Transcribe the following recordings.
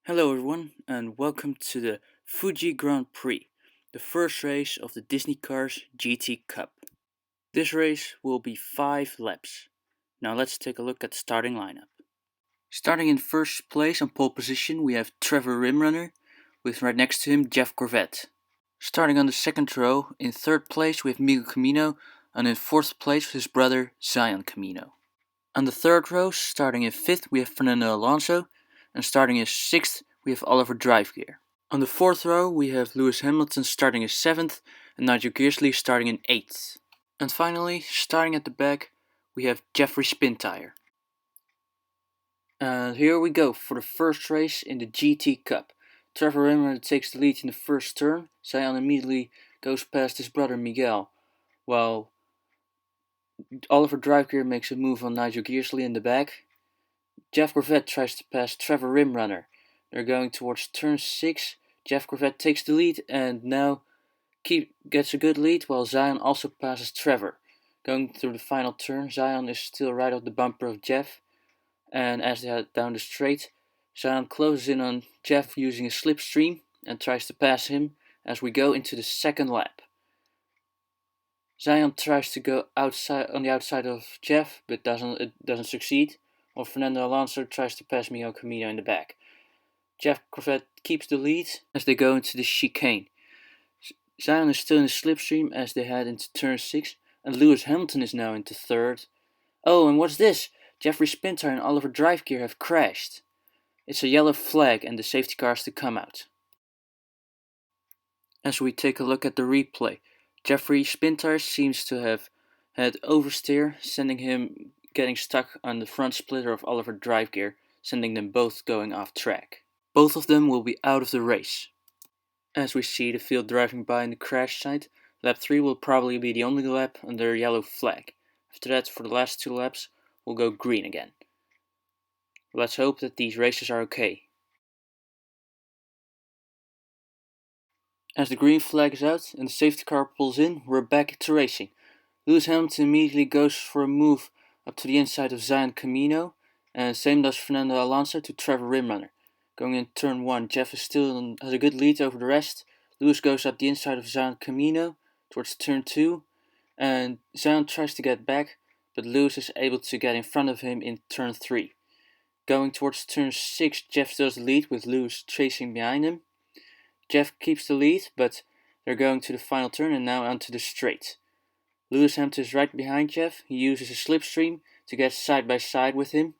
Hello everyone and welcome to the Fuji Grand Prix, the first race of the Disney Cars GT Cup. This race will be 5 laps. Now let's take a look at the starting lineup. Starting in first place on pole position we have Trevor Rimrunner, with right next to him Jeff Corvette. Starting on the second row, in third place we have Miguel Camino, and in fourth place with his brother Zion Camino. On the third row, starting in fifth we have Fernando Alonso, and starting in sixth we have Oliver Drivegear. On the fourth row we have Lewis Hamilton starting in seventh and Nigel Gearsley starting in eighth. And finally, starting at the back, we have Jeffrey Spintire. And here we go for the first race in the GT Cup. Trevor Rimmer takes the lead in the first turn. Zion immediately goes past his brother Miguel, while Oliver Drivegear makes a move on Nigel Gearsley in the back. Jeff Corvette tries to pass Trevor Rimrunner. They're going towards turn 6. Jeff Corvette takes the lead and now gets a good lead, while Zion also passes Trevor. Going through the final turn, Zion is still right off the bumper of Jeff, and as they head down the straight, Zion closes in on Jeff using a slipstream and tries to pass him as we go into the second lap. Zion tries to go on the outside of Jeff, but doesn't succeed, while Fernando Alonso tries to pass Miguel Camino in the back. Jeff Corvette keeps the lead as they go into the chicane. Zion is still in the slipstream as they head into turn 6, and Lewis Hamilton is now into third. Oh, and what's this? Jeffrey Spintire and Oliver Drivegear have crashed. It's a yellow flag and the safety car is to come out. As we take a look at the replay, Jeffrey Spintire seems to have had oversteer, sending him getting stuck on the front splitter of Oliver Drivegear, sending them both going off track. Both of them will be out of the race. As we see the field driving by in the crash site, lap 3 will probably be the only lap under a yellow flag. After that, for the last 2 laps, we'll go green again. Let's hope that these races are okay. As the green flag is out and the safety car pulls in, we're back to racing. Lewis Hamilton immediately goes for a move up to the inside of Zion Camino, and same does Fernando Alonso to Trevor Rimrunner. Going in turn 1, Jeff has a good lead over the rest. Lewis goes up the inside of Zion Camino towards turn 2, and Zion tries to get back, but Lewis is able to get in front of him in turn 3. Going towards turn 6, Jeff does the lead with Lewis chasing behind him. Jeff keeps the lead, but they're going to the final turn and now onto the straight. Lewis Hamilton is right behind Jeff. He uses a slipstream to get side by side with him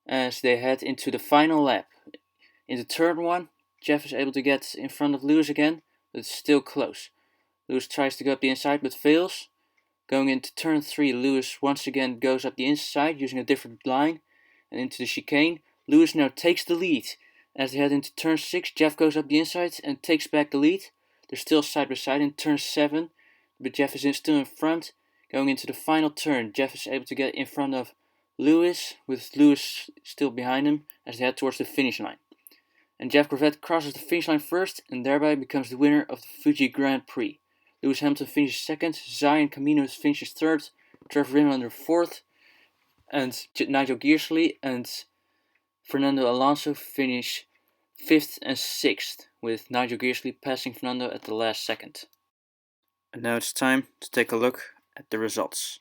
as they head into the final lap. Into turn 1, Jeff is able to get in front of Lewis again, but it's still close. Lewis tries to go up the inside but fails. Going into turn 3, Lewis once again goes up the inside using a different line and into the chicane. Lewis now takes the lead. As they head into turn 6, Jeff goes up the inside and takes back the lead. They're still side by side in turn 7, but Jeff is still in front. Going into the final turn, Jeff is able to get in front of Lewis, with Lewis still behind him as they head towards the finish line. And Jeff Corvette crosses the finish line first and thereby becomes the winner of the Fuji Grand Prix. Lewis Hamilton finishes second, Zion Camino finishes third, Trevor Rimrunner fourth, and Nigel Gearsley and Fernando Alonso finish 5th and 6th, with Nigel Gearsley passing Fernando at the last second. And now it's time to take a look at the results.